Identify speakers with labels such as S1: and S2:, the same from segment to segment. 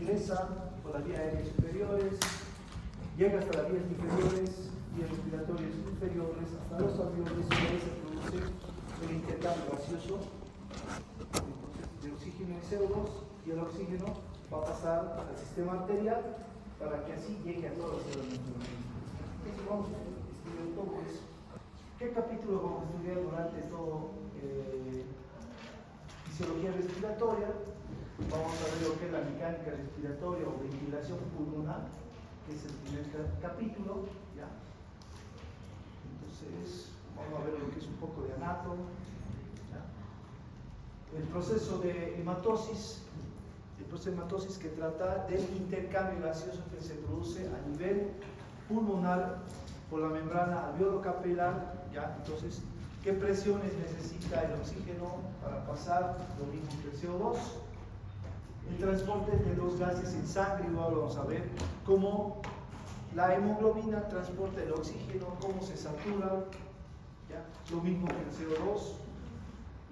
S1: ingresa por las vías aéreas superiores, llega hasta las vías inferiores, vías respiratorias inferiores, hasta los alveolos, y ahí se produce el intercambio gaseoso de oxígeno y CO2, y el oxígeno va a pasar al sistema arterial para que así llegue a todas las células de nuestro organismo. Entonces vamos a estudiar todo eso. ¿Qué capítulo vamos a estudiar durante todo fisiología respiratoria? Vamos a ver lo que es la mecánica respiratoria o ventilación pulmonar, que es el primer capítulo, ¿ya? Entonces, vamos a ver lo que es un poco de anato, ¿ya? El proceso de hematosis, que trata del intercambio gaseoso que se produce a nivel pulmonar por la membrana alveolo-capilar, ¿ya? Entonces, ¿qué presiones necesita el oxígeno para pasar? Lo mismo que el CO2. El transporte de los gases en sangre, igual vamos a ver cómo la hemoglobina transporta el oxígeno, cómo se satura, ¿ya? Lo mismo que el CO2.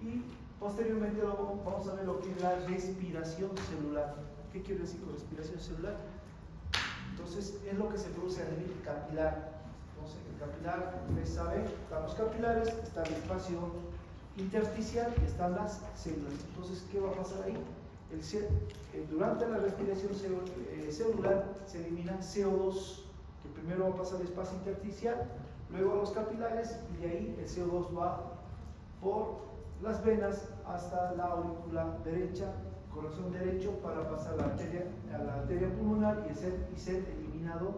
S1: Y posteriormente vamos a ver lo que es la respiración celular. ¿Qué quiere decir con respiración celular? Entonces, es lo que se produce a nivel capilar. Entonces, el capilar, ustedes saben, están los capilares, está el espacio intersticial y están las células. Entonces, ¿qué va a pasar ahí? Durante la respiración celular se elimina CO2, que primero va a pasar al espacio intersticial, luego a los capilares, y de ahí el CO2 va por las venas hasta la aurícula derecha, corazón derecho, para pasar a la arteria pulmonar y ser eliminado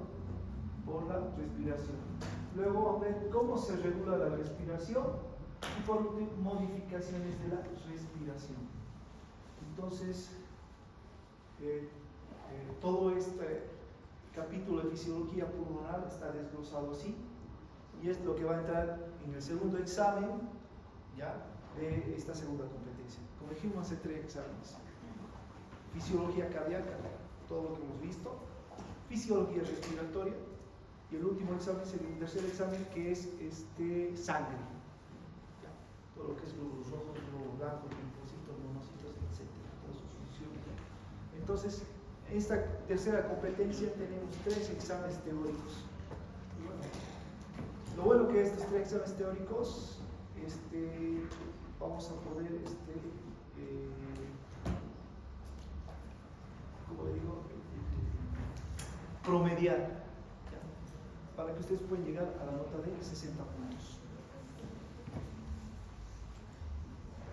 S1: por la respiración. Luego vamos a ver cómo se regula la respiración y por último modificaciones de la respiración. Entonces, todo este capítulo de fisiología pulmonar está desglosado así, y es lo que va a entrar en el segundo examen, ¿ya?, de esta segunda competencia. Como dijimos, hace 3 exámenes: fisiología cardíaca, todo lo que hemos visto; fisiología respiratoria; y el último examen sería el tercer examen, que es sangre, ¿ya? Todo lo que es glóbulos rojos, glóbulos blancos, linfocitos, monocitos, etc. Todas sus funciones. Entonces, en esta tercera competencia tenemos 3 exámenes teóricos. Y bueno, lo bueno que estos 3 exámenes teóricos, vamos a poder, ¿cómo le digo?, promediar, ¿ya?, para que ustedes puedan llegar a la nota de 60 puntos.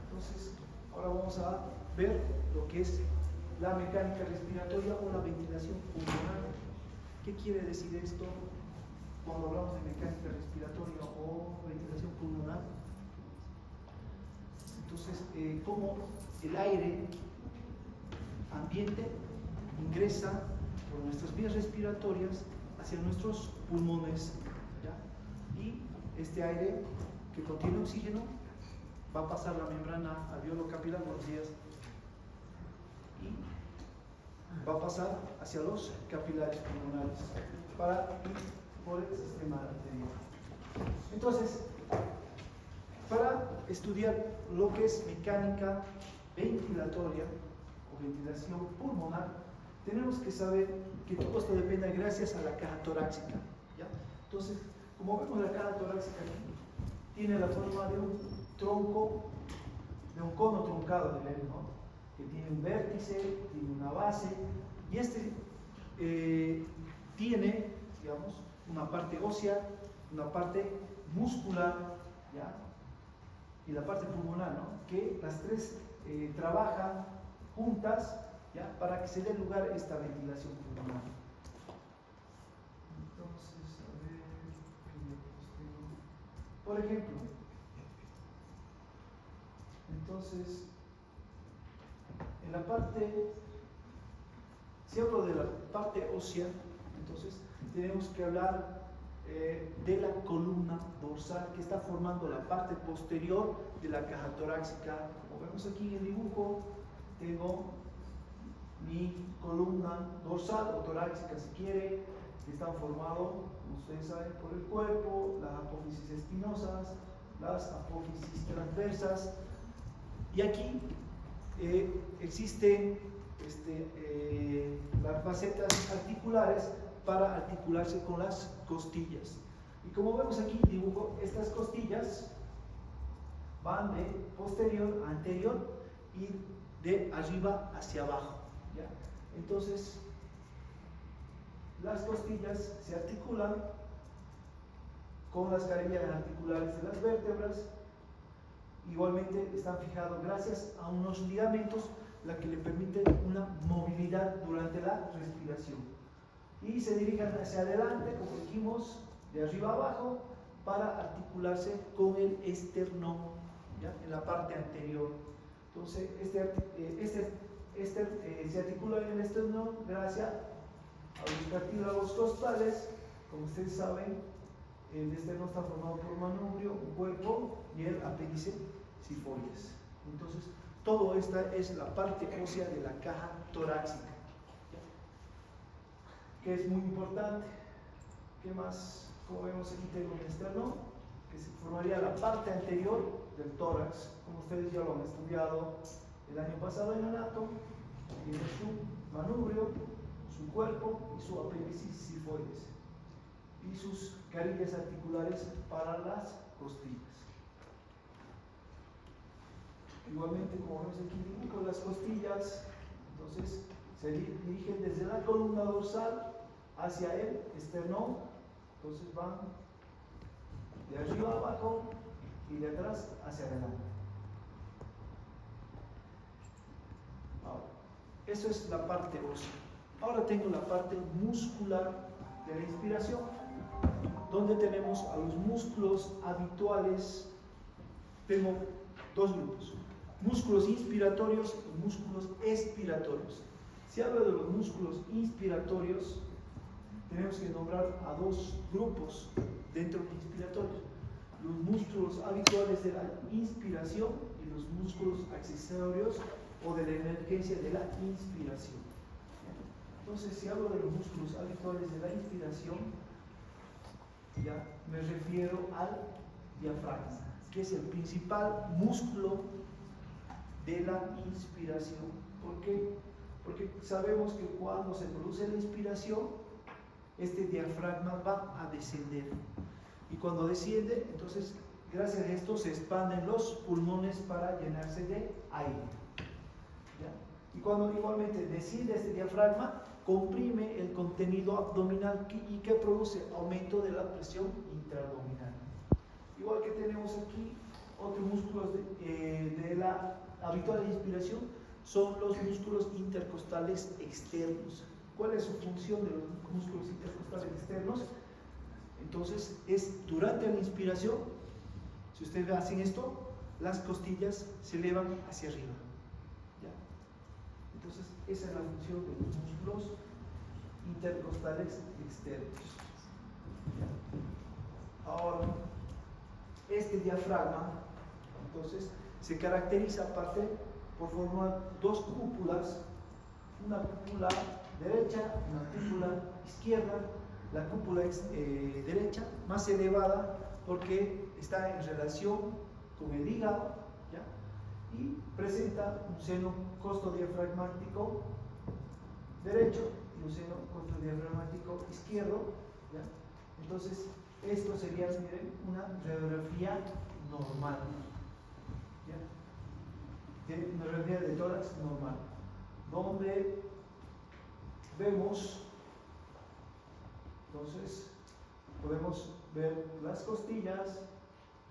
S1: Entonces, ahora vamos a ver lo que es la mecánica respiratoria o la ventilación pulmonar. ¿Qué quiere decir esto cuando hablamos de mecánica respiratoria o ventilación pulmonar? Entonces, cómo el aire ambiente ingresa por nuestras vías respiratorias hacia nuestros pulmones, ¿ya? Y este aire que contiene oxígeno va a pasar la membrana alveolo-capilar, los días, y va a pasar hacia los capilares pulmonares para ir por el sistema arterial. Entonces, para estudiar lo que es mecánica ventilatoria o ventilación pulmonar, tenemos que saber que todo esto depende gracias a la caja torácica, ¿ya? Entonces, como vemos, la caja torácica aquí tiene la forma de un tronco, de un cono truncado del aire, ¿no?, que tiene un vértice, tiene una base, y tiene, digamos, una parte ósea, una parte muscular, ¿ya?, y la parte pulmonar, ¿no?, que las 3 trabajan juntas, ¿ya?, para que se dé lugar a esta ventilación pulmonar. Entonces, a ver, por ejemplo, entonces, en la parte, si hablo de la parte ósea, entonces tenemos que hablar de la columna dorsal, que está formando la parte posterior de la caja torácica. Como vemos aquí en el dibujo, tengo mi columna dorsal o torácica, si quiere, que están formados, como ustedes saben, por el cuerpo, las apófisis espinosas, las apófisis transversas, y aquí existe facetas articulares para articularse con las costillas. Y como vemos aquí, dibujo, estas costillas van de posterior a anterior y de arriba hacia abajo, ¿ya? Entonces, las costillas se articulan con las carillas articulares de las vértebras. Igualmente están fijados gracias a unos ligamentos, la que le permiten una movilidad durante la respiración. Y se dirigen hacia adelante, como dijimos, de arriba a abajo, para articularse con el esternón, ¿ya? En la parte anterior. Entonces, se articula en el esternón gracias a los cartílagos costales. Como ustedes saben, el esternón está formado por un manubrio, un cuerpo y el apéndice sifoides. Entonces, todo esta es la parte ósea de la caja torácica, que es muy importante. ¿Qué más? Como vemos aquí tengo un esternón, que se formaría la parte anterior del tórax, como ustedes ya lo han estudiado el año pasado en anato. Tiene su manubrio, su cuerpo y su apéndice sifoides, y sus carillas articulares para las costillas. Igualmente, como vemos aquí, dibujo las costillas. Entonces se dirigen desde la columna dorsal hacia el esternón. Entonces van de arriba a abajo y de atrás hacia adelante. Ahora, eso es la parte ósea. Ahora tengo la parte muscular de la inspiración, donde tenemos a los músculos habituales. Tengo dos grupos: músculos inspiratorios y músculos expiratorios. Si hablo de los músculos inspiratorios, tenemos que nombrar a dos grupos dentro de inspiratorios: los músculos habituales de la inspiración y los músculos accesorios o de la emergencia de la inspiración. Entonces, si hablo de los músculos habituales de la inspiración, ya me refiero al diafragma, que es el principal músculo de la inspiración. ¿Por qué? Porque sabemos que cuando se produce la inspiración, este diafragma va a descender. Y cuando desciende, entonces, gracias a esto se expanden los pulmones para llenarse de aire. ¿Ya? Y cuando igualmente desciende este diafragma, comprime el contenido abdominal y que produce aumento de la presión intraabdominal. Igual que tenemos aquí otros músculos de la habitual inspiración, son los músculos intercostales externos. ¿Cuál es su función de los músculos intercostales externos? Entonces, es durante la inspiración, si ustedes hacen esto, las costillas se elevan hacia arriba. ¿Ya? Entonces, esa es la función de los músculos intercostales externos. ¿Ya? Ahora, este diafragma, entonces, se caracteriza aparte por formar dos cúpulas, una cúpula derecha, una cúpula izquierda. La cúpula derecha más elevada porque está en relación con el hígado, ¿ya? Y presenta un seno costodiafragmático derecho y un seno costodiafragmático izquierdo, ¿ya? Entonces, esto sería, miren, una radiografía normal, ¿ya? Una radiografía de tórax normal, donde vemos, entonces, podemos ver las costillas,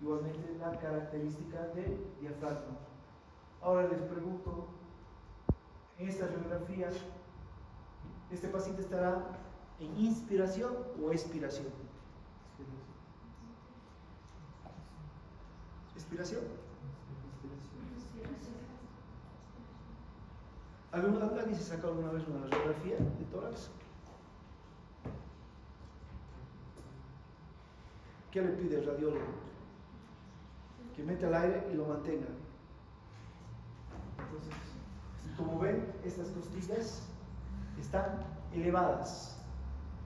S1: igualmente la característica del diafragma. Ahora les pregunto, en esta radiografía, ¿este paciente estará en inspiración o expiración? ¿Expiración? ¿Alguien se sacó alguna vez una radiografía de tórax? ¿Qué le pide el radiólogo? Que meta el aire y lo mantenga. Entonces, como ven, estas costillas están elevadas,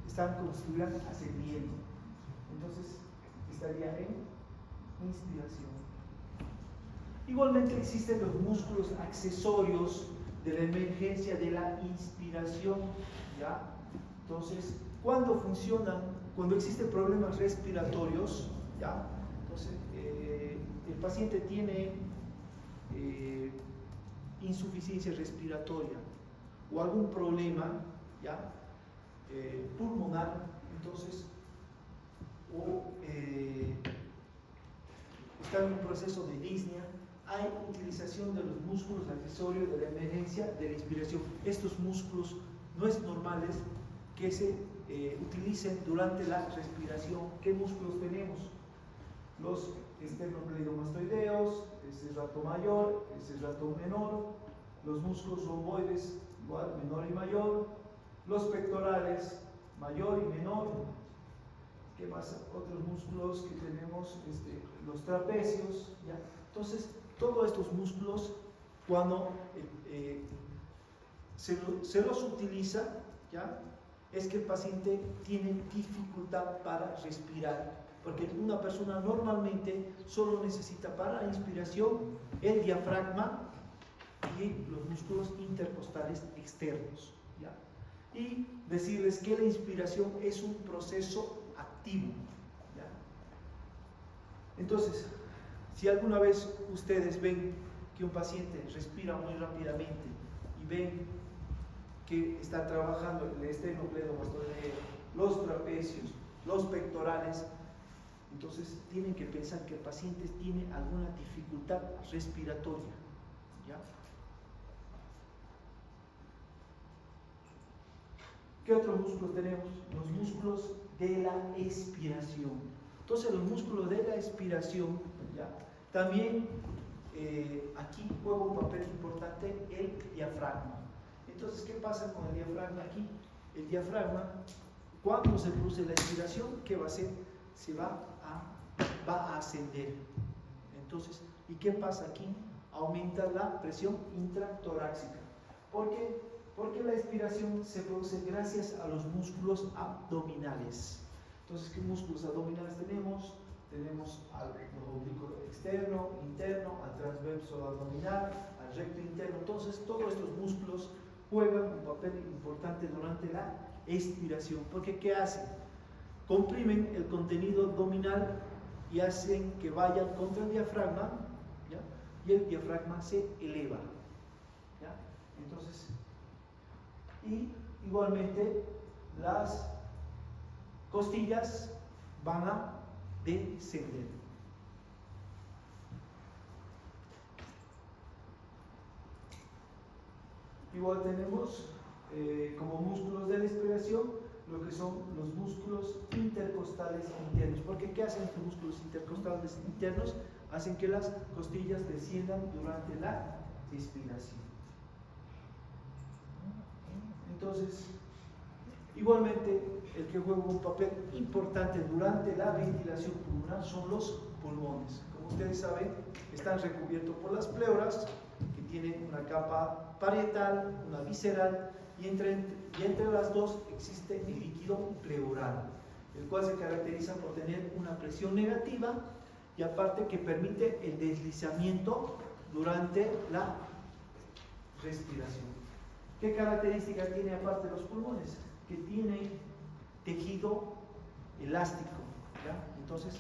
S1: están como si estuvieran ascendiendo. Entonces, estaría en inspiración. Igualmente existen los músculos accesorios de la emergencia de la inspiración, ¿ya? Entonces, ¿cuándo funcionan? Cuando existen problemas respiratorios, ¿ya? Entonces, el paciente tiene insuficiencia respiratoria o algún problema, ¿ya? Pulmonar, entonces, o está en un proceso de disnea, hay utilización de los músculos accesorios de la emergencia de la inspiración. Estos músculos no es normales que se utilicen durante la respiración. ¿Qué músculos tenemos? Los esternocleidomastoideos, ese es rato mayor, ese es rato menor, los músculos romboides, igual, menor y mayor, los pectorales, mayor y menor. ¿Qué más? Otros músculos que tenemos, los trapecios, ¿ya? Entonces, todos estos músculos, cuando se los utiliza, ¿ya? Es que el paciente tiene dificultad para respirar, porque una persona normalmente solo necesita para la inspiración el diafragma y los músculos intercostales externos, ¿ya? Y decirles que la inspiración es un proceso activo, ¿ya? Entonces, si alguna vez ustedes ven que un paciente respira muy rápidamente y ven que está trabajando el esternocleidomastoideo, los trapecios, los pectorales, entonces tienen que pensar que el paciente tiene alguna dificultad respiratoria, ¿ya? ¿Qué otros músculos tenemos? Los músculos de la expiración. Entonces los músculos de la expiración, ¿ya? También aquí juega un papel importante el diafragma. Entonces, ¿qué pasa con el diafragma aquí? El diafragma, cuando se produce la expiración, ¿qué va a hacer? Va a ascender. Entonces, ¿y qué pasa aquí? Aumenta la presión intratorácica. ¿Por qué? Porque la expiración se produce gracias a los músculos abdominales. Entonces, ¿qué músculos abdominales tenemos? Tenemos al oblicuo externo, interno, al transverso abdominal, al recto interno. Entonces, todos estos músculos juegan un papel importante durante la expiración. Porque, ¿qué hacen? Comprimen el contenido abdominal y hacen que vayan contra el diafragma, ¿ya? Y el diafragma se eleva, ¿ya? Entonces, y igualmente las costillas van a descender. Igual tenemos como músculos de la expiración lo que son los músculos intercostales internos. Porque ¿qué hacen estos músculos intercostales internos? Hacen que las costillas desciendan durante la expiración. Entonces, igualmente, el que juega un papel importante durante la ventilación pulmonar son los pulmones. Como ustedes saben, están recubiertos por las pleuras, que tienen una capa parietal, una visceral, y entre las dos existe el líquido pleural, el cual se caracteriza por tener una presión negativa y aparte que permite el deslizamiento durante la respiración. ¿Qué características tiene aparte los pulmones? Que tienen tejido elástico, ¿ya? Entonces,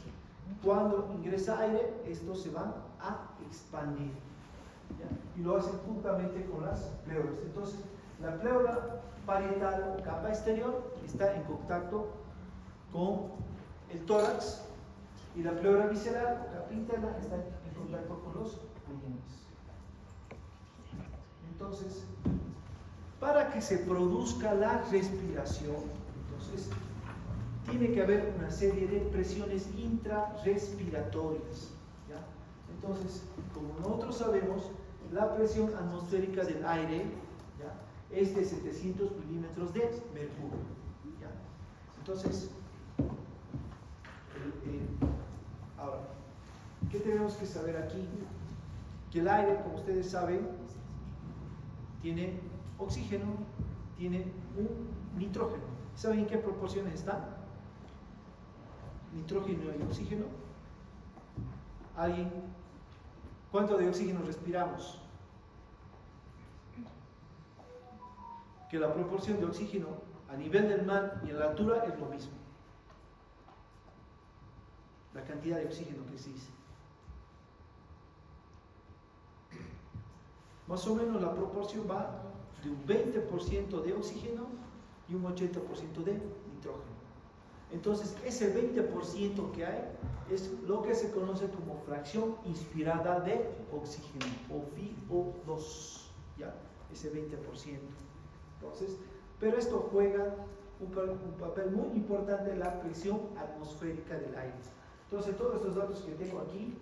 S1: cuando ingresa aire, estos se van a expandir, ¿ya? Y lo hacen juntamente con las pleuras. Entonces, la pleura parietal o capa exterior está en contacto con el tórax y la pleura visceral o capa interna está en contacto con los pulmones. Entonces, para que se produzca la respiración, entonces, tiene que haber una serie de presiones intrarrespiratorias, ¿ya? Entonces, como nosotros sabemos, la presión atmosférica del aire, ¿ya?, es de 700 milímetros de mercurio, ¿ya? Entonces, ahora, ¿qué tenemos que saber aquí? Que el aire, como ustedes saben, tiene oxígeno, tiene un nitrógeno. ¿Saben en qué proporciones están? Nitrógeno y oxígeno. ¿Alguien? ¿Cuánto de oxígeno respiramos? que la proporción de oxígeno a nivel del mar y en la altura es lo mismo. La cantidad de oxígeno que existe. Más o menos la proporción va de un 20% de oxígeno y un 80% de nitrógeno. Entonces, ese 20% que hay es lo que se conoce como fracción inspirada de oxígeno, o FiO2, ¿ya? Ese 20%. Entonces, pero esto juega un papel muy importante en la presión atmosférica del aire. Entonces, todos estos datos que tengo aquí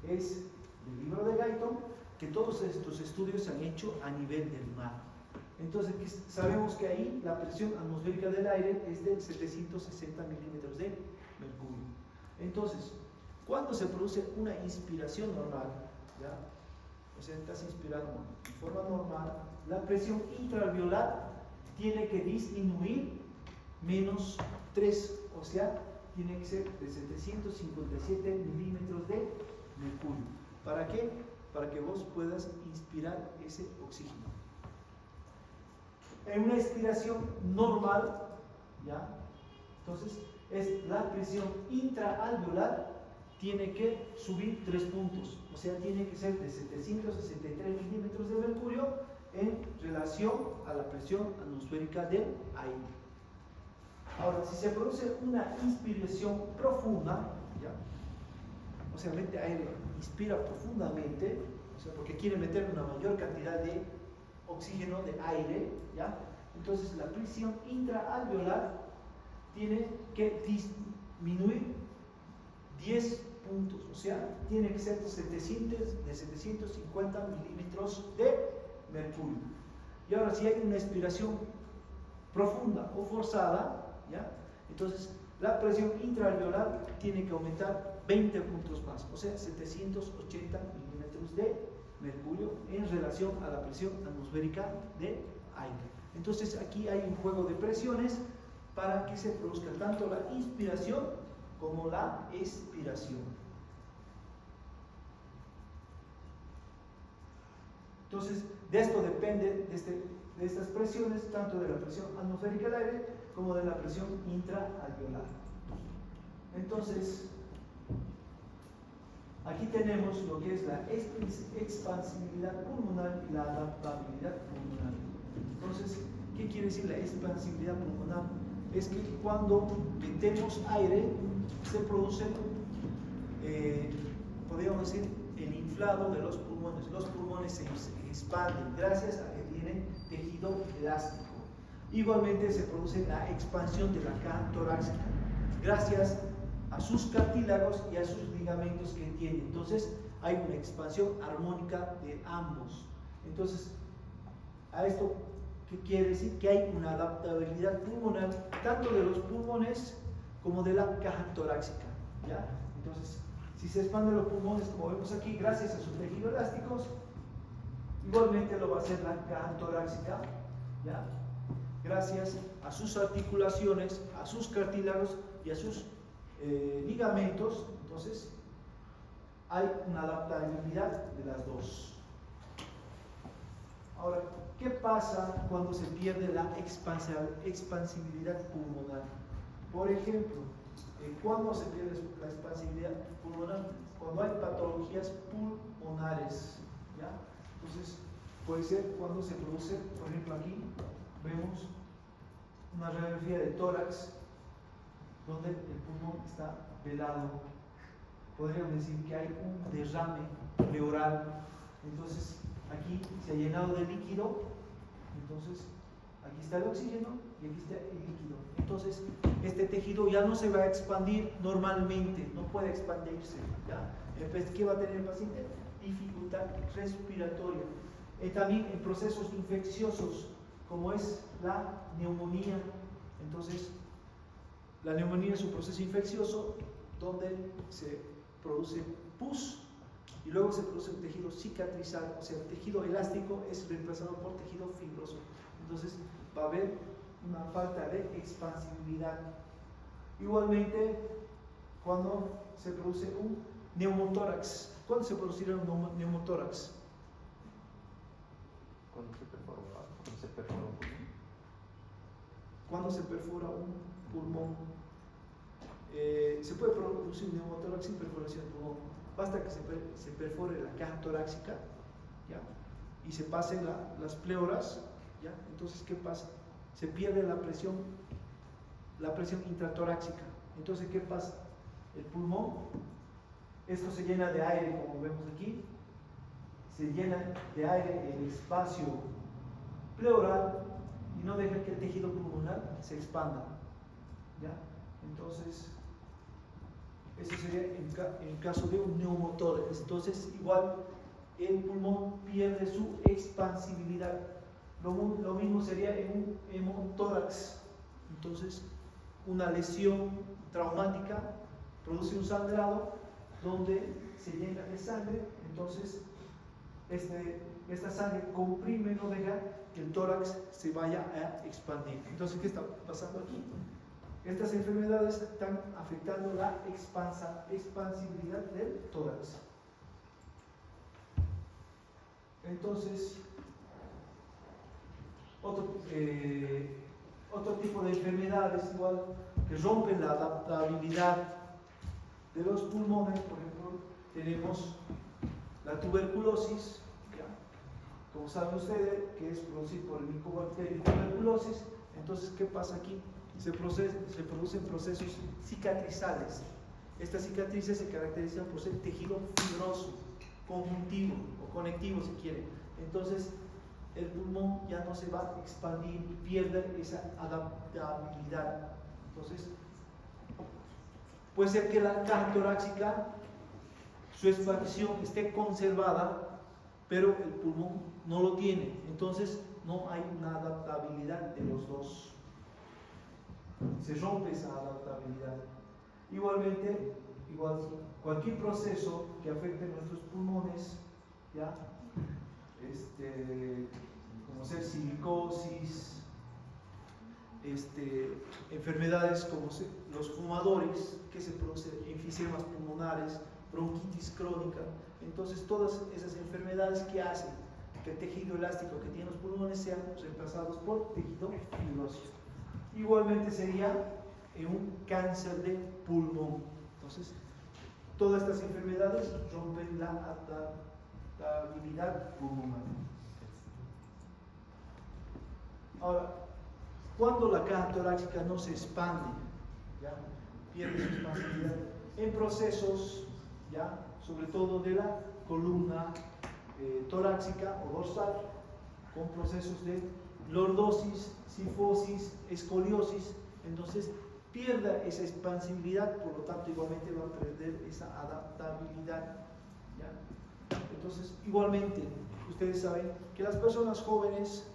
S1: es del libro de Guyton, que todos estos estudios se han hecho a nivel del mar. Entonces, sabemos que ahí la presión atmosférica del aire es de 760 milímetros de mercurio. Entonces, cuando se produce una inspiración normal, ¿ya? O sea, estás inspirando de forma normal, la presión intraalveolar tiene que disminuir menos 3, o sea, tiene que ser de 757 milímetros de mercurio. ¿Para qué? Para que vos puedas inspirar ese oxígeno. En una inspiración normal, ¿ya? Entonces, la presión intraalveolar tiene que subir 3 puntos, o sea, tiene que ser de 763 milímetros de mercurio en relación a la presión atmosférica del aire. Ahora, si se produce una inspiración profunda, ¿ya? O sea, el aire inspira profundamente, o sea, porque quiere meter una mayor cantidad de oxígeno, de aire, ¿ya? Entonces la presión intraalveolar tiene que disminuir 10 puntos, o sea, tiene que ser de 750 milímetros de mercurio. Y ahora, si hay una expiración profunda o forzada, ¿ya? Entonces la presión intraalveolar tiene que aumentar 20 puntos más, o sea, 780 milímetros de mercurio en relación a la presión atmosférica de aire. Entonces aquí hay un juego de presiones para que se produzca tanto la inspiración como la expiración. Entonces, de esto depende, de estas presiones, tanto de la presión atmosférica del aire como de la presión intraalveolar. Entonces, aquí tenemos lo que es la expansibilidad pulmonar y la adaptabilidad pulmonar. Entonces, ¿qué quiere decir la expansibilidad pulmonar? Es que cuando metemos aire se produce, podríamos decir, el inflado de los pulmones. Los pulmones se expanden gracias a que tienen tejido elástico. Igualmente se produce la expansión de la caja torácica gracias a sus cartílagos y a sus ligamentos que tienen. Entonces hay una expansión armónica de ambos. Entonces, a esto, ¿qué quiere decir? Que hay una adaptabilidad pulmonar tanto de los pulmones como de la caja torácica, ¿ya? Entonces, si se expanden los pulmones, como vemos aquí, gracias a sus tejidos elásticos, igualmente lo va a hacer la caja torácica, ¿ya? Gracias a sus articulaciones, a sus cartílagos y a sus ligamentos. Entonces hay una adaptabilidad de las dos. Ahora, ¿qué pasa cuando se pierde la expansibilidad pulmonar? Por ejemplo, ¿cuándo se pierde la expansibilidad pulmonar? Cuando hay patologías pulmonares, ¿ya? Entonces puede ser cuando se produce, por ejemplo, aquí vemos una radiografía de tórax donde el pulmón está velado. Podríamos decir que hay un derrame pleural. Entonces aquí se ha llenado de líquido. Entonces aquí está el oxígeno y aquí está el líquido. Entonces este tejido ya no se va a expandir normalmente, no puede expandirse, ¿ya? Entonces, ¿qué va a tener el paciente? Dificultad respiratoria. También en procesos infecciosos como es la neumonía. Entonces la neumonía es un proceso infeccioso donde se produce pus y luego se produce un tejido cicatrizal, o sea, el tejido elástico es reemplazado por tejido fibroso. Entonces va a haber una falta de expansibilidad. Igualmente, cuando se produce un neumotórax. ¿Cuándo se producirá un neumotórax?
S2: Cuando se perforó un pulmón.
S1: cuando se perfora un pulmón, se puede producir un neumotórax sin perforación del pulmón. Basta que se perfore la caja torácica, ¿ya? Y se pasen las pleuras, ¿ya? Entonces, ¿qué pasa? Se pierde la presión intratorácica. Entonces, ¿qué pasa? El pulmón, esto se llena de aire, como vemos aquí, se llena de aire el espacio pleural y no deja que el tejido pulmonar se expanda, ¿ya? Entonces, eso sería en caso de un neumotórax. Entonces, igual el pulmón pierde su expansibilidad. Lo mismo sería en un hemotórax. Entonces, una lesión traumática produce un sangrado donde se llena de sangre. Entonces, esta sangre comprime, no deja que el tórax se vaya a expandir. Entonces, ¿qué está pasando aquí? Estas enfermedades están afectando la expansibilidad del tórax. Entonces, otro tipo de enfermedades igual que rompen la adaptabilidad de los pulmones, por ejemplo, tenemos la tuberculosis, ¿ya? Como saben ustedes, que es producida por el Mycobacterium tuberculosis. Entonces, ¿qué pasa aquí? Se producen procesos cicatrizales. Estas cicatrices se caracterizan por ser tejido fibroso, conjuntivo o conectivo si quieren. Entonces, el pulmón ya no se va a expandir y pierde esa adaptabilidad. Entonces, puede ser que la caja torácica, su expansión esté conservada, pero el pulmón no lo tiene. Entonces, no hay una adaptabilidad de los dos. Se rompe esa adaptabilidad. Igualmente, cualquier proceso que afecte nuestros pulmones, ¿ya? Como ser silicosis, enfermedades como los fumadores, que se producen enfisemas pulmonares, bronquitis crónica. Entonces, todas esas enfermedades que hacen que el tejido elástico que tienen los pulmones sean reemplazados por tejido fibroso. Igualmente sería un cáncer de pulmón. Entonces, todas estas enfermedades rompen la adaptabilidad pulmonar. Ahora, cuando la caja torácica no se expande, ¿ya? Pierde su expansividad en procesos, ¿ya? Sobre todo de la columna torácica o dorsal, con procesos de lordosis, sifosis, escoliosis. Entonces pierda esa expansibilidad, por lo tanto igualmente va a perder esa adaptabilidad, ¿ya? Entonces, igualmente, ustedes saben que las personas jóvenes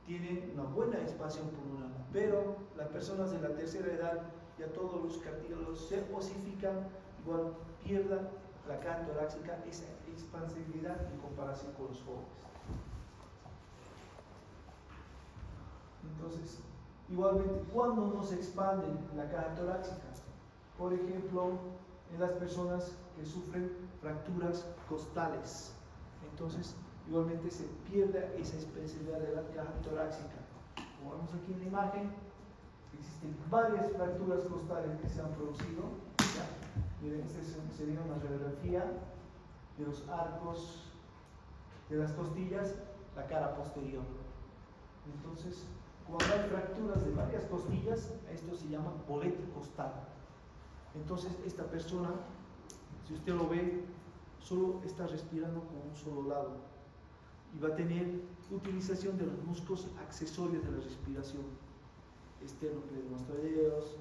S1: tienen una buena expansión pulmonar, pero las personas de la tercera edad, ya todos los cartílagos se osifican, igual pierdan la caja torácica esa expansibilidad en comparación con los jóvenes. Entonces, igualmente, ¿cuándo no se expande la caja torácica? Por ejemplo, en las personas que sufren fracturas costales. Entonces, igualmente se pierde esa expansibilidad de la caja torácica. Como vemos aquí en la imagen, existen varias fracturas costales que se han producido. ¿Ya? Miren, esta sería una radiografía de los arcos de las costillas, la cara posterior. Entonces, cuando hay fracturas de varias costillas, esto se llama bolete costal. Entonces, esta persona, si usted lo ve, solo está respirando con un solo lado y va a tener utilización de los músculos accesorios de la respiración: esternocleidomastoideos,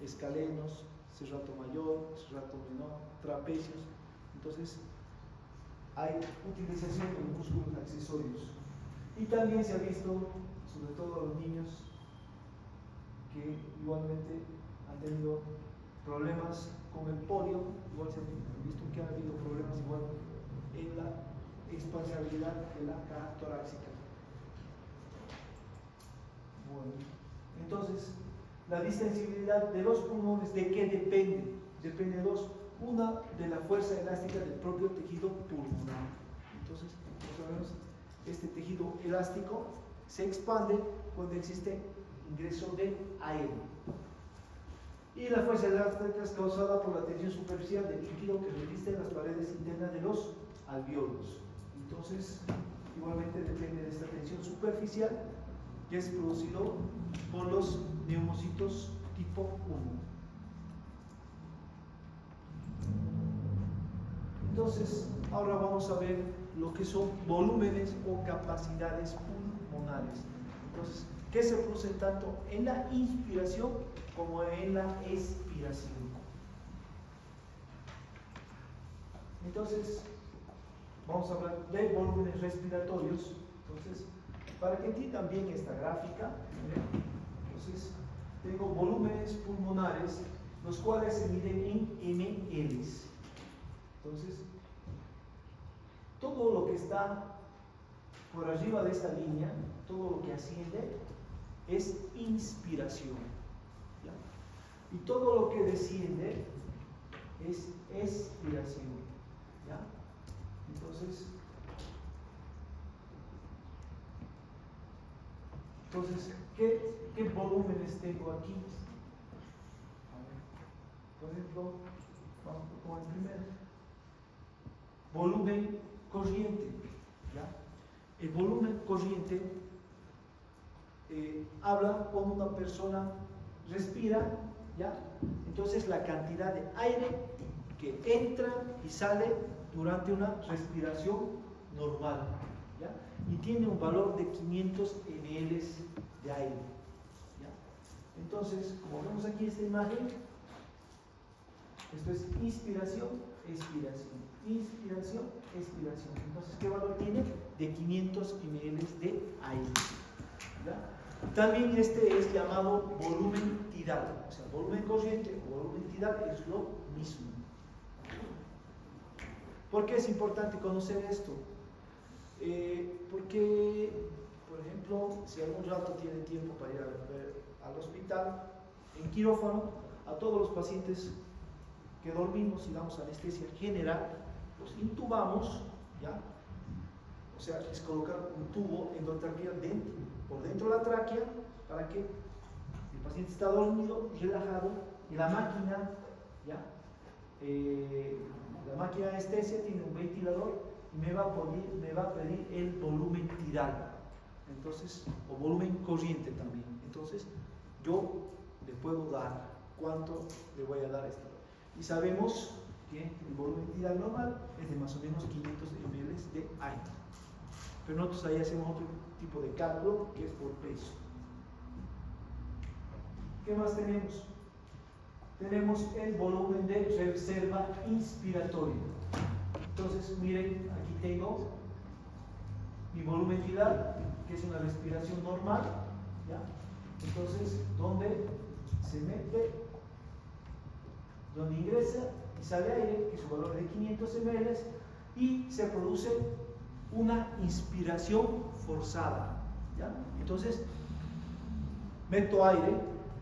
S1: escalenos, serrato mayor, serrato menor, trapecios. Entonces, hay utilización de los músculos accesorios. Y también se ha visto, sobre todo a los niños, que igualmente han tenido problemas con el polio. Igual se ha visto que ha habido problemas igual en la expansibilidad de la caja torácica. Bueno, entonces, la distensibilidad de los pulmones, ¿de qué depende? Depende de dos. Una, de la fuerza elástica del propio tejido pulmonar. Entonces, más o menos, este tejido elástico se expande cuando existe ingreso de aire. Y la fuerza elástica es causada por la tensión superficial del líquido que resiste las paredes internas de los alvéolos. Entonces, igualmente depende de esta tensión superficial que es producido por los neumocitos tipo 1. Entonces, ahora vamos a ver lo que son volúmenes o capacidades pulmonares. Entonces, ¿qué se produce tanto en la inspiración como en la expiración? Entonces, vamos a hablar de volúmenes respiratorios. Entonces, para que entiendan bien esta gráfica, entonces, tengo volúmenes pulmonares, los cuales se miden en mLs. Entonces, todo lo que está por arriba de esta línea, todo lo que asciende, es inspiración, ¿ya? Y todo lo que desciende es expiración, ¿ya? Entonces, ¿qué volúmenes tengo aquí? A ver, por ejemplo, vamos con el primero. Volumen corriente, ¿ya? El volumen corriente habla cuando una persona respira, ¿ya? Entonces la cantidad de aire que entra y sale durante una respiración normal, ¿ya? Y tiene un valor de 500 ml de aire, ¿ya? Entonces, como vemos aquí en esta imagen, esto es inspiración, expiración, inspiración, expiración. Entonces, ¿qué valor tiene? De 500 ml de aire, ¿ya? También este es llamado volumen tidal, o sea, volumen corriente o volumen tidal es lo mismo. ¿Por qué es importante conocer esto? Porque, por ejemplo, si algún rato tiene tiempo para ir al hospital, en quirófano, a todos los pacientes que dormimos y damos anestesia general, los intubamos, ¿ya? O sea, es colocar un tubo endotraqueal por dentro de la tráquea para que el paciente está dormido, relajado, y la máquina, ¿ya? La máquina de anestesia tiene un ventilador y me va a pedir el volumen tidal, entonces, o volumen corriente también. Entonces, yo le puedo dar cuánto le voy a dar a esto. Y sabemos que el volumen tidal normal es de más o menos 500 ml de aire. Pero nosotros ahí hacemos otro tipo de cálculo que es por peso. ¿Qué más tenemos? Tenemos el volumen de reserva inspiratoria. Entonces, miren, aquí tengo mi volumen tidal, que es una respiración normal, ¿ya? Entonces, donde se mete, donde ingresa y sale aire, que su valor es de 500 ml, y se produce una inspiración forzada, ¿ya? Entonces, meto aire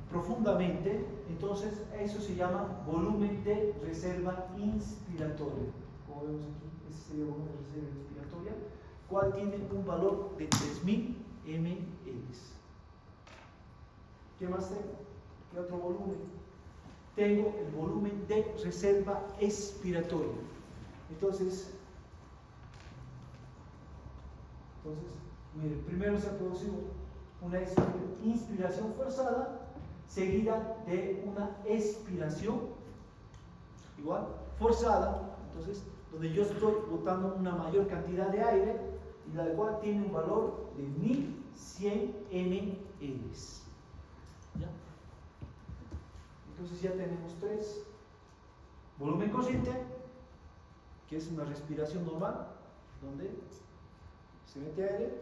S1: profundamente, entonces eso se llama volumen de reserva inspiratoria. Como vemos aquí, ese sería el volumen de reserva inspiratoria, cual tiene un valor de 3000 ml. ¿Qué más tengo? ¿Qué otro volumen? Tengo el volumen de reserva expiratoria. Entonces, mire, primero se ha producido una inspiración forzada seguida de una expiración igual forzada, entonces donde yo estoy botando una mayor cantidad de aire y la cual tiene un valor de 1100 ml. ¿Ya? Entonces ya tenemos tres: volumen corriente, que es una respiración normal donde se mete aire,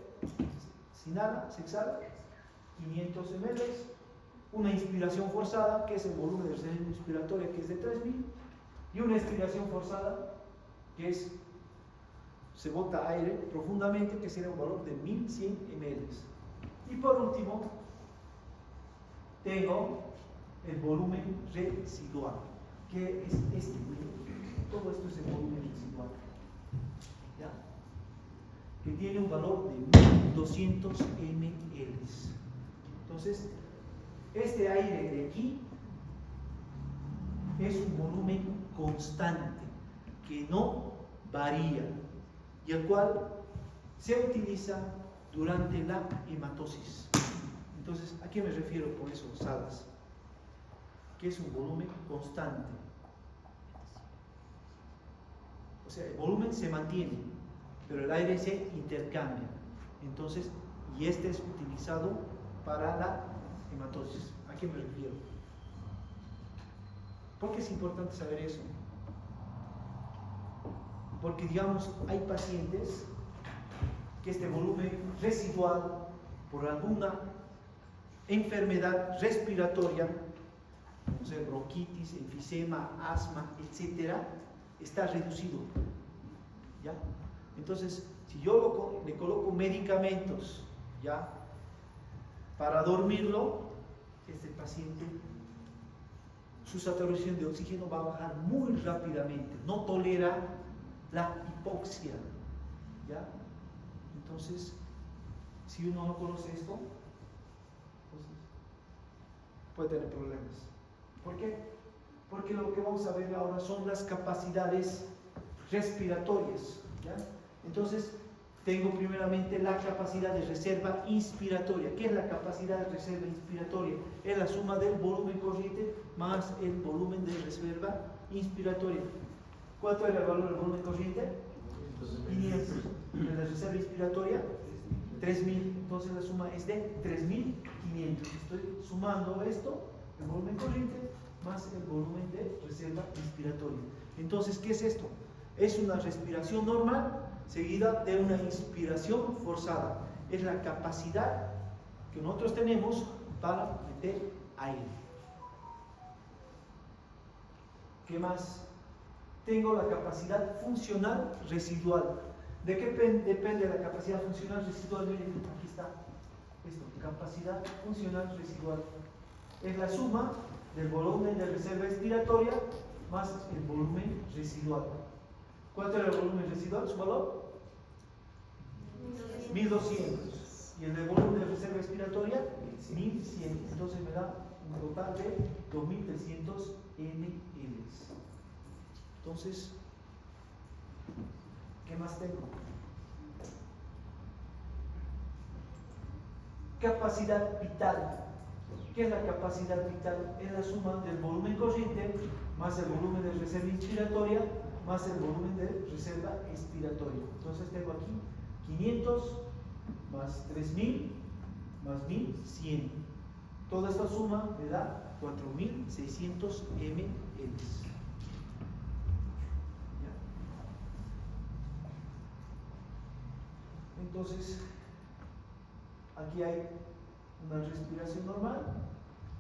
S1: se inhala, se exhala, 500 ml, una inspiración forzada, que es el volumen de reserva inspiratoria, que es de 3000, y una expiración forzada, que es, se bota aire profundamente, que sería un valor de 1100 ml. Y por último, tengo el volumen residual, que es este. Todo esto es el volumen residual, ¿ya? Que tiene un valor de 1200 ml. Entonces, este aire de aquí es un volumen constante que no varía y el cual se utiliza durante la hematosis. Entonces, ¿a qué me refiero con eso, Salas? Que es un volumen constante. O sea, el volumen se mantiene, pero el aire se intercambia. Entonces, y este es utilizado para la hematosis. ¿A qué me refiero? ¿Por qué es importante saber eso? Porque, digamos, hay pacientes que este volumen residual, por alguna enfermedad respiratoria, o sea, bronquitis, enfisema, asma, etcétera, está reducido. ¿Ya? Entonces, si yo le coloco medicamentos, ¿ya?, para dormirlo, este paciente, su saturación de oxígeno va a bajar muy rápidamente, no tolera la hipoxia. ¿Ya? Entonces, si uno no conoce esto, pues puede tener problemas. ¿Por qué? Porque lo que vamos a ver ahora son las capacidades respiratorias. ¿Ya? Entonces, tengo primeramente la capacidad de reserva inspiratoria. ¿Qué es la capacidad de reserva inspiratoria? Es la suma del volumen corriente más el volumen de reserva inspiratoria. ¿Cuánto era el valor del volumen corriente? 500. ¿De la reserva inspiratoria? 3000. Entonces la suma es de 3500. Estoy sumando esto, el volumen corriente más el volumen de reserva inspiratoria. Entonces, ¿qué es esto? Es una respiración normal seguida de una inspiración forzada. Es la capacidad que nosotros tenemos para meter aire. ¿Qué más? Tengo la capacidad funcional residual. ¿De qué depende la capacidad funcional residual? Miren, aquí está. Esto, capacidad funcional residual. Es la suma del volumen de reserva expiratoria más el volumen residual. ¿Cuánto era el volumen residual? ¿Su valor? 1200. ¿Y el de volumen de reserva expiratoria? 1100. Entonces me da un total de 2300 ml. Entonces, ¿qué más tengo? Capacidad vital. ¿Qué es la capacidad vital? Es la suma del volumen corriente más el volumen de reserva inspiratoria más el volumen de reserva expiratoria. Entonces tengo aquí 500 más 3000 más 1100. Toda esta suma me da 4600 ml. Entonces, aquí hay una respiración normal,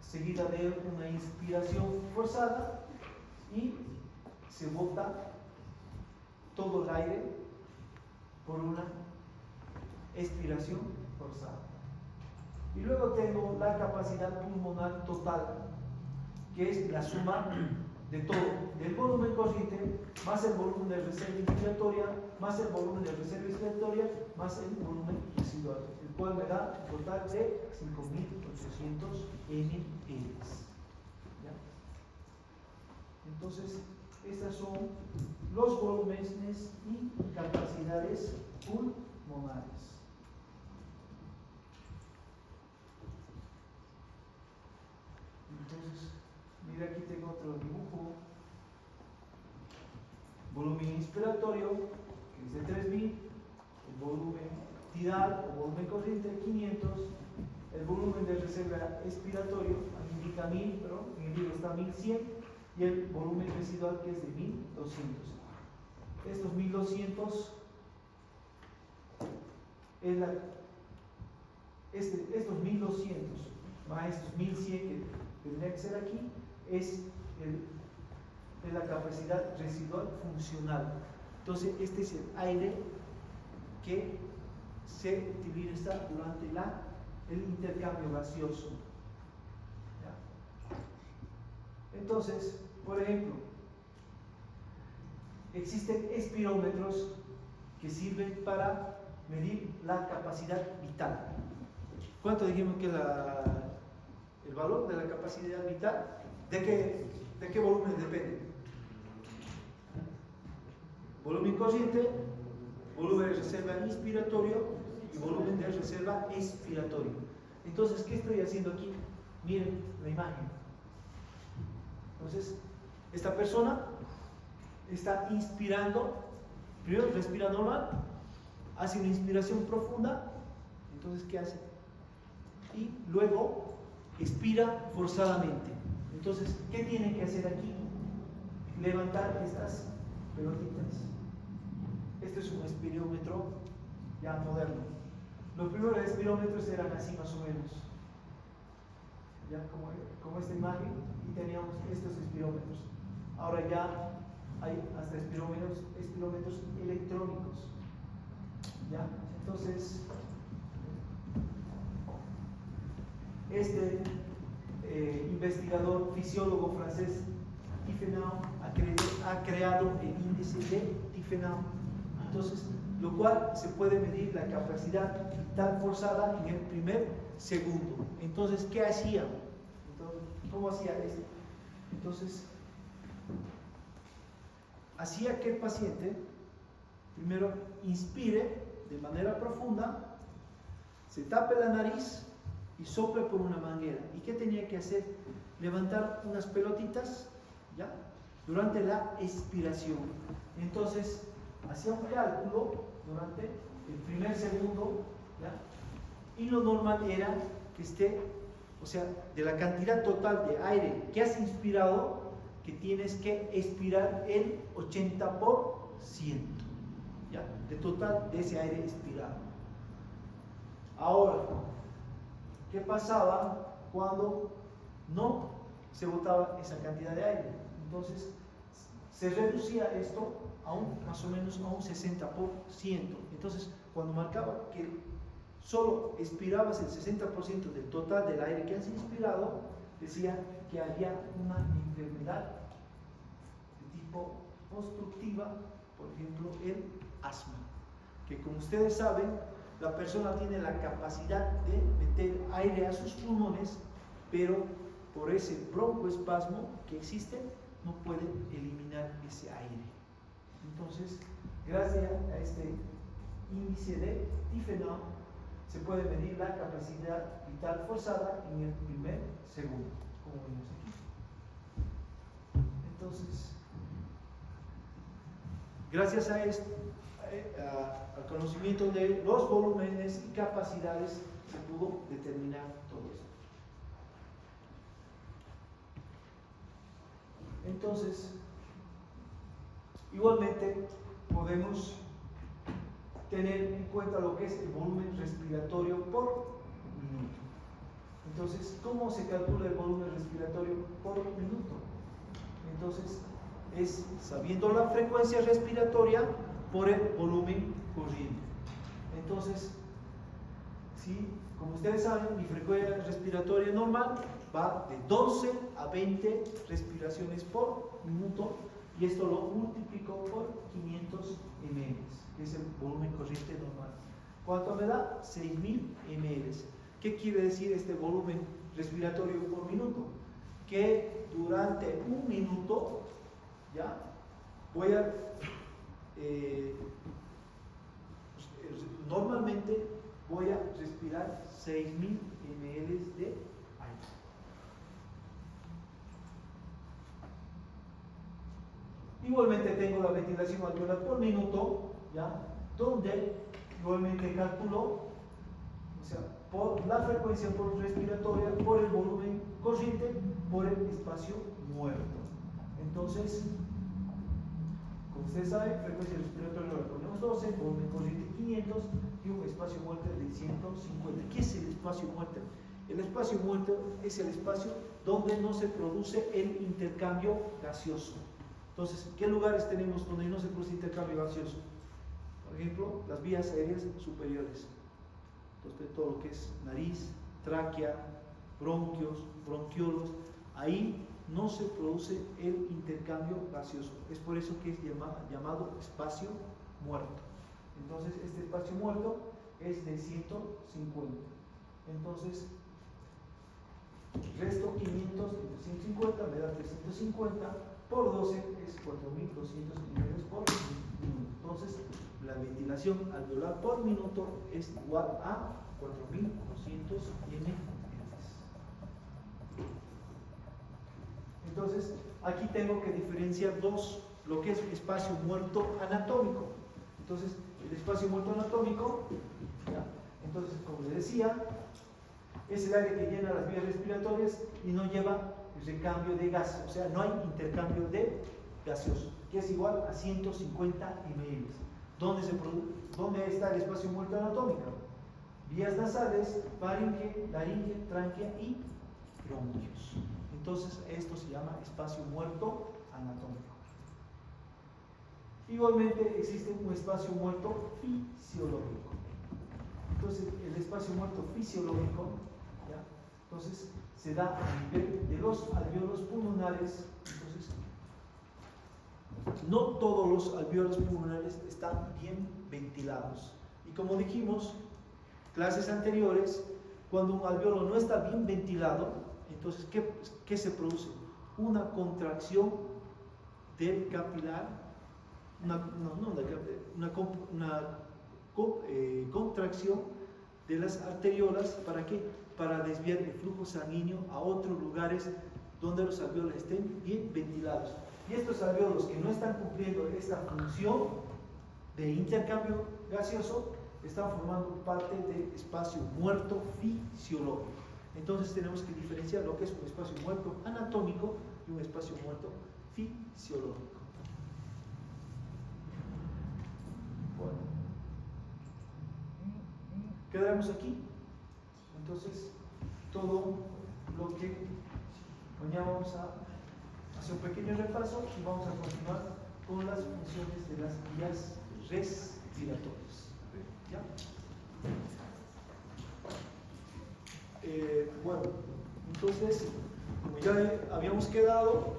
S1: seguida de una inspiración forzada y se bota todo el aire por una expiración forzada. Y luego tengo la capacidad pulmonar total, que es la suma de todo, del volumen corriente, más el volumen de reserva inspiratoria, más el volumen de reserva expiratoria, más el volumen residual, el cual me da un total de 5800 ml. ¿Ya? Entonces, estos son los volúmenes y capacidades pulmonares. Entonces, mira, aquí tengo otro dibujo. Volumen inspiratorio, que es de 3000, el volumen tidal o volumen corriente 500, el volumen de reserva expiratorio, aquí indica 1000, pero en el libro está 1100, y el volumen residual, que es de 1200. Estos 1200 es estos 1200 más estos 1100 que tendría que ser aquí, es la capacidad residual funcional. Entonces, este es el aire que se utiliza durante el intercambio gaseoso. ¿Ya? Entonces, por ejemplo, existen espirómetros que sirven para medir la capacidad vital. ¿Cuánto dijimos que la el valor de la capacidad vital, ¿de qué volumen depende? Volumen corriente, volumen de reserva inspiratorio y volumen de reserva expiratorio. Entonces, ¿qué estoy haciendo aquí? Miren la imagen. Entonces, esta persona está inspirando, primero respira normal, hace una inspiración profunda, entonces, ¿qué hace? Y luego expira forzadamente. Entonces, ¿qué tiene que hacer aquí? Levantar estas pelotitas. Este es un espirómetro ya moderno. Los primeros espirómetros eran así más o menos, ya como esta imagen, y teníamos estos espirómetros. Ahora ya hay hasta espirómetros electrónicos, ¿ya? Entonces, este investigador fisiólogo francés Tifenau ha creado el índice de Tifenau. Entonces, lo cual se puede medir la capacidad vital forzada en el primer segundo. Entonces, ¿qué hacía? Entonces, ¿cómo hacía esto? Entonces, hacía que el paciente primero inspire de manera profunda, se tape la nariz y sople por una manguera. ¿Y qué tenía que hacer? Levantar unas pelotitas, ¿ya?, durante la expiración. Entonces, hacía un cálculo durante el primer segundo, ¿ya?, y lo normal era que esté, o sea, de la cantidad total de aire que has inspirado, que tienes que expirar el 80%, ¿ya?, de total de ese aire expirado. Ahora, ¿qué pasaba cuando no se botaba esa cantidad de aire? Entonces, se reducía esto a más o menos a un 60%. Entonces, cuando marcaba que solo expirabas el 60% del total del aire que has inspirado, decía que había una enfermedad de tipo obstructiva, por ejemplo, el asma, que como ustedes saben, la persona tiene la capacidad de meter aire a sus pulmones, pero por ese broncoespasmo que existe, no puede eliminar ese aire. Entonces, gracias a este índice de Tifenau, se puede medir la capacidad vital forzada en el primer segundo, como vemos aquí. Entonces, gracias a esto, al conocimiento de los volúmenes y capacidades, se pudo determinar todo esto. Entonces, igualmente podemos tener en cuenta lo que es el volumen respiratorio por minuto. Entonces, ¿cómo se calcula el volumen respiratorio por minuto? Entonces, es sabiendo la frecuencia respiratoria por el volumen corriente. Entonces, ¿sí?, como ustedes saben, mi frecuencia respiratoria normal va de 12 a 20 respiraciones por minuto, y esto lo multiplico por 500 ml, que es el volumen corriente normal. ¿Cuánto me da? 6000 ml. ¿Qué quiere decir este volumen respiratorio por minuto? Que durante un minuto, ¿ya?, voy a normalmente voy a respirar 6000 ml de aire. Igualmente tengo la ventilación alveolar por minuto, ¿ya?, donde igualmente calculo, o sea, por la frecuencia por respiratoria, por el volumen corriente, por el espacio muerto. Entonces, como ustedes saben, frecuencia respiratoria le ponemos 12, volumen corriente 500 y un espacio muerto de 150. ¿Qué es el espacio muerto? El espacio muerto es el espacio donde no se produce el intercambio gaseoso. Entonces, ¿qué lugares tenemos donde no se produce intercambio gaseoso? Por ejemplo, las vías aéreas superiores. Entonces, todo lo que es nariz, tráquea, bronquios, bronquiolos, ahí no se produce el intercambio gaseoso. Es por eso que es llamado espacio muerto. Entonces, este espacio muerto es de 150. Entonces, 150 me da 350 por 12 es 4.200 ml por minuto. Entonces, la ventilación alveolar por minuto es igual a 4.200 ml. Entonces, aquí tengo que diferenciar lo que es espacio muerto anatómico. Entonces, el espacio muerto anatómico, ¿ya? Entonces, como les decía, es el aire que llena las vías respiratorias y no lleva recambio de gas, o sea, no hay intercambio de gaseoso, que es igual a 150 ml. ¿Dónde está el espacio muerto anatómico? Vías nasales, faringe, laringe, tráquea y bronquios. Entonces, esto se llama espacio muerto anatómico. Igualmente, existe un espacio muerto fisiológico. Entonces, el espacio muerto fisiológico, ¿ya? Entonces, se da a nivel de los alvéolos pulmonares. Entonces, no todos los alvéolos pulmonares están bien ventilados. Y como dijimos, clases anteriores, cuando un alvéolo no está bien ventilado, entonces, ¿qué se produce? Una contracción del capilar, contracción de las arteriolas. ¿Para qué? Para desviar el flujo sanguíneo a otros lugares donde los alvéolos estén bien ventilados. Y estos alvéolos que no están cumpliendo esta función de intercambio gaseoso están formando parte del espacio muerto fisiológico. Entonces tenemos que diferenciar lo que es un espacio muerto anatómico y un espacio muerto fisiológico. Bueno, quedaremos aquí. Entonces, todo lo que mañana vamos a hacer un pequeño repaso y vamos a continuar con las funciones de las vías respiratorias. ¿Ya? Bueno, entonces, como ya habíamos quedado,